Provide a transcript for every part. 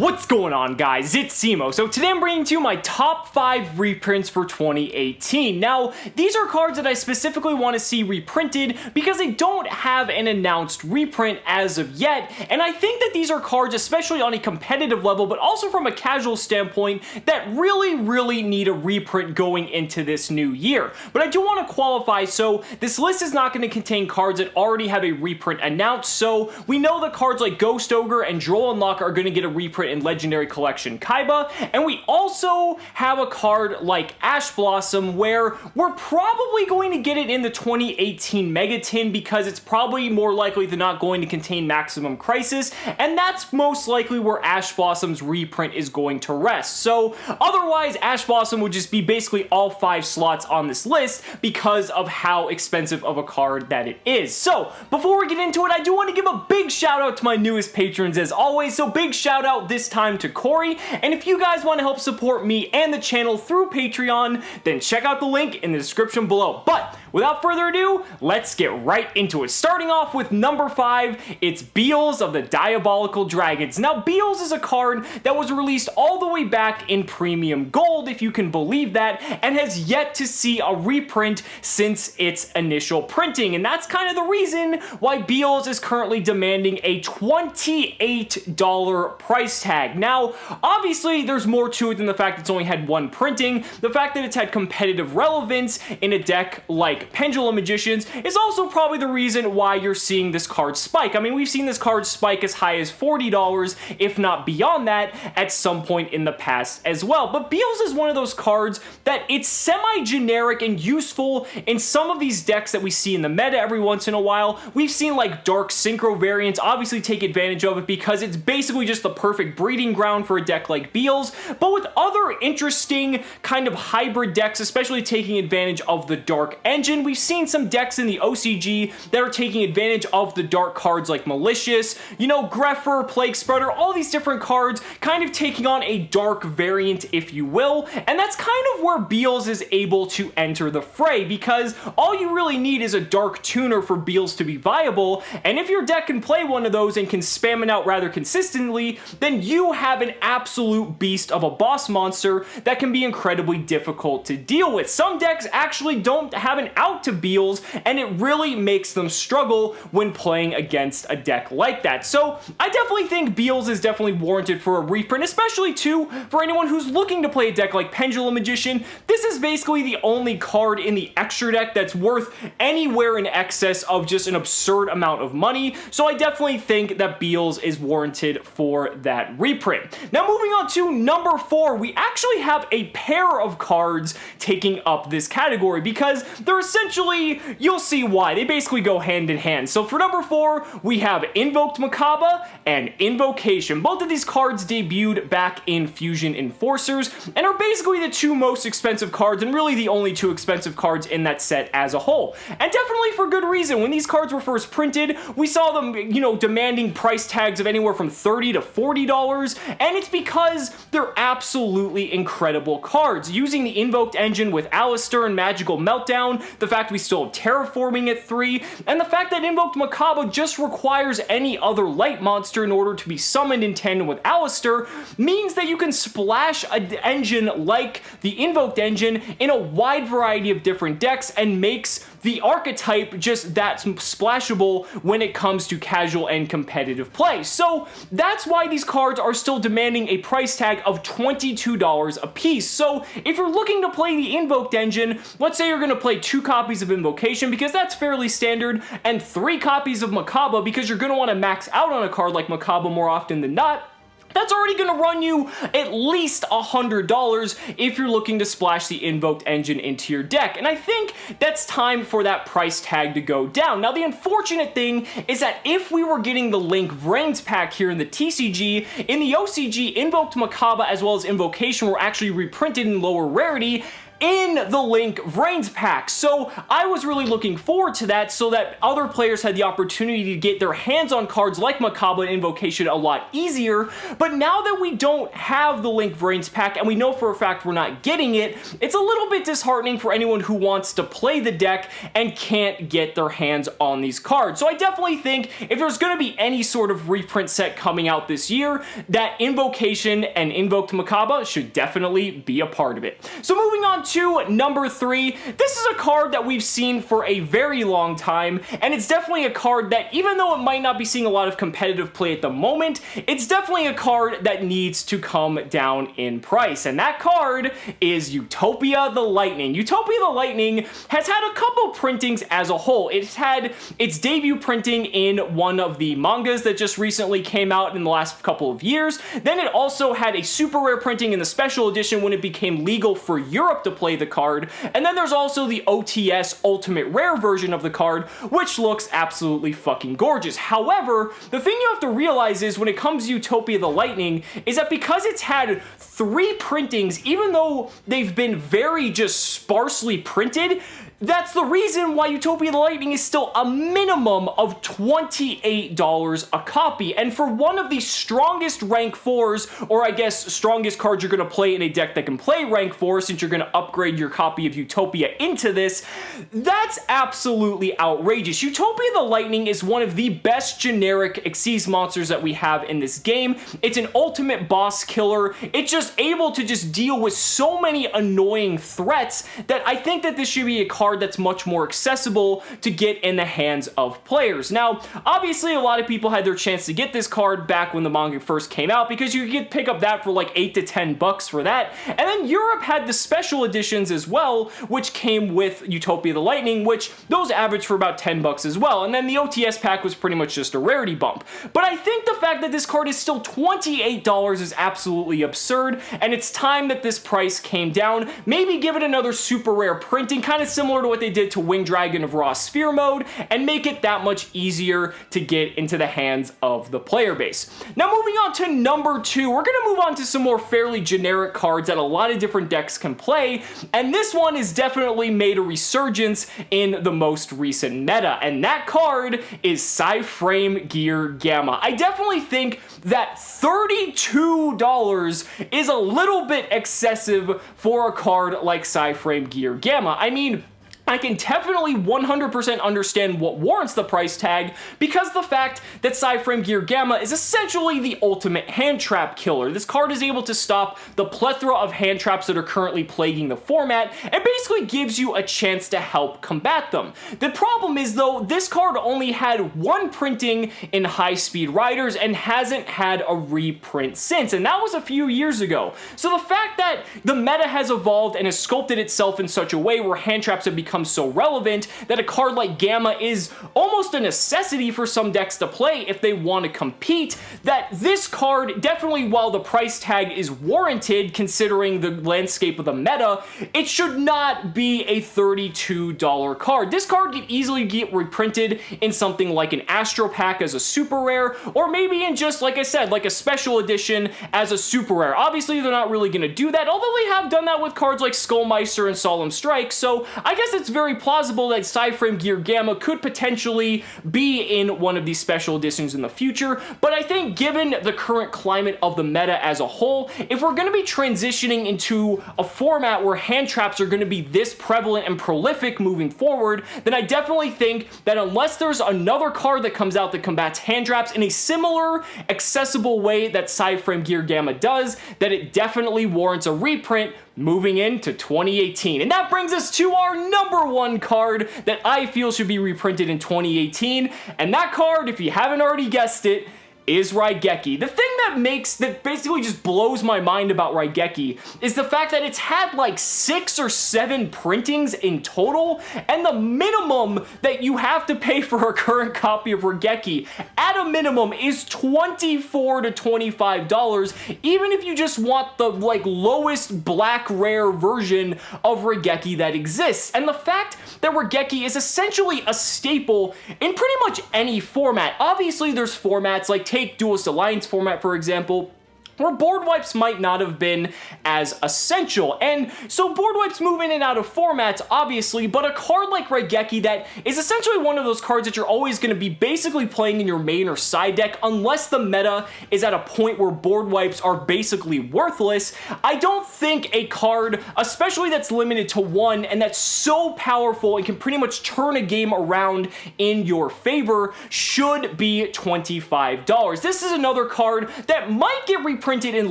What's going on, guys? It's Cimo. So today I'm bringing to you my top 5 reprints for 2018. Now, these are cards that I specifically want to see reprinted because they don't have an announced reprint as of yet, and I think that these are cards, especially on a competitive level, but also from a casual standpoint, that really need a reprint going into this new year. But I do want to qualify, so this list is not going to contain cards that already have a reprint announced, so we know that cards like Ghost, Ogre, and Droll Unlock are going to get a reprint in Legendary Collection Kaiba, and we also have a card like Ash Blossom where we're probably going to get it in the 2018 Mega Tin because it's probably more likely than not going to contain Maximum Crisis, and that's most likely where Ash Blossom's reprint is going to rest. So otherwise, Ash Blossom would just be basically all 5 slots on this list because of how expensive of a card that it is. So before we get into it, I do want to give a big shout out to my newest patrons as always, so big shout out this time to Corey, and if you guys want to help support me and the channel through Patreon, then check out the link in the description below. But without further ado, let's get right into it. Starting off with number 5, it's Beals of the Diabolical Dragons. Now, Beals is a card that was released all the way back in Premium Gold, if you can believe that, and has yet to see a reprint since its initial printing, and that's kind of the reason why Beals is currently demanding a $28 price tag. Now, obviously, there's more to it than the fact that it's only had one printing. The fact that it's had competitive relevance in a deck like Pendulum Magicians is also probably the reason why you're seeing this card spike. I mean, we've seen this card spike as high as $40, if not beyond that, at some point in the past as well. But Beals is one of those cards that it's semi-generic and useful in some of these decks that we see in the meta every once in a while. We've seen like Dark Synchro variants obviously take advantage of it because it's basically just the perfect breeding ground for a deck like Beals, but with other interesting kind of hybrid decks, especially taking advantage of the Dark Engine, we've seen some decks in the OCG that are taking advantage of the dark cards like Malicious, you know, Grepher, Plague Spreader, all these different cards kind of taking on a dark variant, if you will, and that's kind of where Beals is able to enter the fray, because all you really need is a dark tuner for Beals to be viable, and if your deck can play one of those and can spam it out rather consistently, then you have an absolute beast of a boss monster that can be incredibly difficult to deal with. Some decks actually don't have an out to Beals, and it really makes them struggle when playing against a deck like that. So I definitely think Beals is definitely warranted for a reprint, especially too for anyone who's looking to play a deck like Pendulum Magician. This is basically the only card in the extra deck that's worth anywhere in excess of just an absurd amount of money, so I definitely think that Beals is warranted for that reprint. Now, moving on to number 4, we actually have a pair of cards taking up this category because they're essentially, you'll see why, they basically go hand in hand. So for number 4, we have Invoked Makaba and Invocation. Both of these cards debuted back in Fusion Enforcers and are basically the 2 most expensive cards and really the only 2 expensive cards in that set as a whole. And definitely for good reason. When these cards were first printed, we saw them, you know, demanding price tags of anywhere from $30 to $40, and it's because they're absolutely incredible cards. Using the Invoked engine with Alistair and Magical Meltdown, the fact we still have Terraforming at 3, and the fact that Invoked Makaba just requires any other light monster in order to be summoned in tandem with Alistair means that you can splash an engine like the Invoked engine in a wide variety of different decks and makes the archetype just that splashable when it comes to casual and competitive play. So that's why these cards are still demanding a price tag of $22 a piece. So if you're looking to play the Invoked engine, let's say you're going to play 2 copies of Invocation because that's fairly standard, and 3 copies of Makaba because you're going to want to max out on a card like Makaba more often than not, that's already going to run you at least $100 if you're looking to splash the Invoked engine into your deck. And I think that's time for that price tag to go down. Now, the unfortunate thing is that if we were getting the Link Vrains pack here in the TCG, in the OCG, Invoked Makaba as well as Invocation were actually reprinted in lower rarity, in the Link Vrains pack. So I was really looking forward to that so that other players had the opportunity to get their hands on cards like Macabre and Invocation a lot easier. But now that we don't have the Link Vrains pack and we know for a fact we're not getting it, it's a little bit disheartening for anyone who wants to play the deck and can't get their hands on these cards. So I definitely think if there's going to be any sort of reprint set coming out this year, that Invocation and Invoked Macabre should definitely be a part of it. So moving on to number 3, this is a card that we've seen for a very long time, and it's definitely a card that, even though it might not be seeing a lot of competitive play at the moment, it's definitely a card that needs to come down in price, and that card is Utopia The Lightning. Utopia The Lightning has had a couple printings as a whole. It's had its debut printing in one of the mangas that just recently came out in the last couple of years. Then it also had a super rare printing in the special edition when it became legal for Europe to play the card. And then there's also the OTS Ultimate Rare version of the card, which looks absolutely fucking gorgeous. However, the thing you have to realize is when it comes to Utopia The Lightning is that because it's had 3 printings, even though they've been very just sparsely printed, that's the reason why Utopia The Lightning is still a minimum of $28 a copy. And for one of the strongest rank 4s, or I guess strongest cards you're going to play in a deck that can play rank 4, since you're going to upgrade your copy of Utopia into this, that's absolutely outrageous. Utopia The Lightning is one of the best generic Xyz monsters that we have in this game. It's an ultimate boss killer. It's just able to just deal with so many annoying threats that I think that this should be a card that's much more accessible to get in the hands of players. Now, obviously, a lot of people had their chance to get this card back when the manga first came out because you could pick up that for like $8 to $10 for that. And then Europe had the special editions as well, which came with Utopia The Lightning, which those averaged for about $10 as well. And then the OTS pack was pretty much just a rarity bump. But I think the fact that this card is still $28 is absolutely absurd, and it's time that this price came down. Maybe give it another super rare printing, kind of similar to what they did to Winged Dragon of Raw Sphere mode, and make it that much easier to get into the hands of the player base. Now moving on to number 2, we're going to move on to some more fairly generic cards that a lot of different decks can play, and this one has definitely made a resurgence in the most recent meta, and that card is Psyframe Gear Gamma. I definitely think that $32 is a little bit excessive for a card like Psyframe Gear Gamma. I mean, I can definitely 100% understand what warrants the price tag, because the fact that Psyframe Gear Gamma is essentially the ultimate hand trap killer. This card is able to stop the plethora of hand traps that are currently plaguing the format, and basically gives you a chance to help combat them. The problem is, though, this card only had 1 printing in High Speed Riders and hasn't had a reprint since, and that was a few years ago. So the fact that the meta has evolved and has sculpted itself in such a way where hand traps have become so relevant that a card like Gamma is almost a necessity for some decks to play if they want to compete, that this card definitely, while the price tag is warranted considering the landscape of the meta, it should not be a $32 card. This card could easily get reprinted in something like an Astro Pack as a super rare, or maybe in just, like I said, like a special edition as a super rare. Obviously, they're not really going to do that, although they have done that with cards like Skullmeister and Solemn Strike, so I guess it's very plausible that Psyframe Gear Gamma could potentially be in one of these special editions in the future, but I think given the current climate of the meta as a whole, if we're going to be transitioning into a format where hand traps are going to be this prevalent and prolific moving forward, then I definitely think that unless there's another card that comes out that combats hand traps in a similar, accessible way that Psyframe Gear Gamma does, that it definitely warrants a reprint moving into 2018. And that brings us to our number 1 card that I feel should be reprinted in 2018. And that card, if you haven't already guessed it, is Raigeki. The thing that basically just blows my mind about Raigeki is the fact that it's had like 6 or 7 printings in total, and the minimum that you have to pay for a current copy of Raigeki at a minimum is $24 to $25, even if you just want the like lowest black rare version of Raigeki that exists. And the fact that Raigeki is essentially a staple in pretty much any format. Obviously there's formats like take Duelist Alliance format, for example, where board wipes might not have been as essential. And so board wipes move in and out of formats, obviously, but a card like Raigeki that is essentially one of those cards that you're always going to be basically playing in your main or side deck unless the meta is at a point where board wipes are basically worthless. I don't think a card, especially that's limited to one and that's so powerful and can pretty much turn a game around in your favor, should be $25. This is another card that might get reprinted in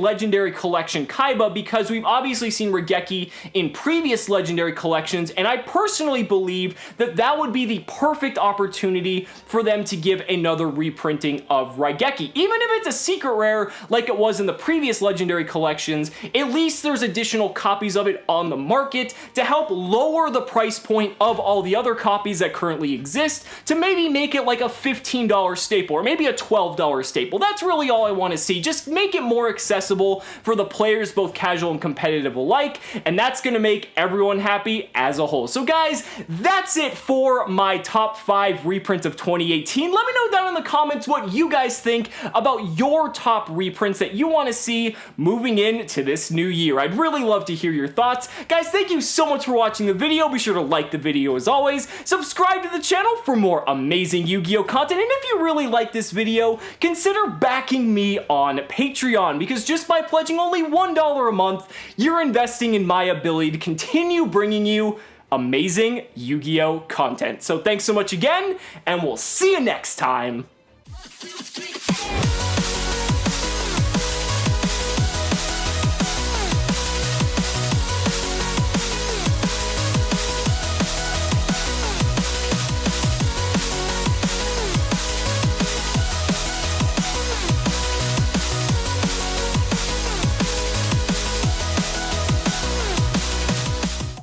Legendary Collection Kaiba because we've obviously seen Raigeki in previous Legendary Collections, and I personally believe that that would be the perfect opportunity for them to give another reprinting of Raigeki. Even if it's a secret rare like it was in the previous Legendary Collections, at least there's additional copies of it on the market to help lower the price point of all the other copies that currently exist to maybe make it like a $15 staple or maybe a $12 staple. That's really all I want to see. Just make it more accessible for the players, both casual and competitive alike, and that's going to make everyone happy as a whole. So guys, that's it for my top 5 reprints of 2018. Let me know down in the comments what you guys think about your top reprints that you want to see moving into this new year. I'd really love to hear your thoughts. Guys, thank you so much for watching the video. Be sure to like the video as always. Subscribe to the channel for more amazing Yu-Gi-Oh content. And if you really like this video, consider backing me on Patreon, because just by pledging only $1 a month, you're investing in my ability to continue bringing you amazing Yu-Gi-Oh content. So thanks so much again, and we'll see you next time.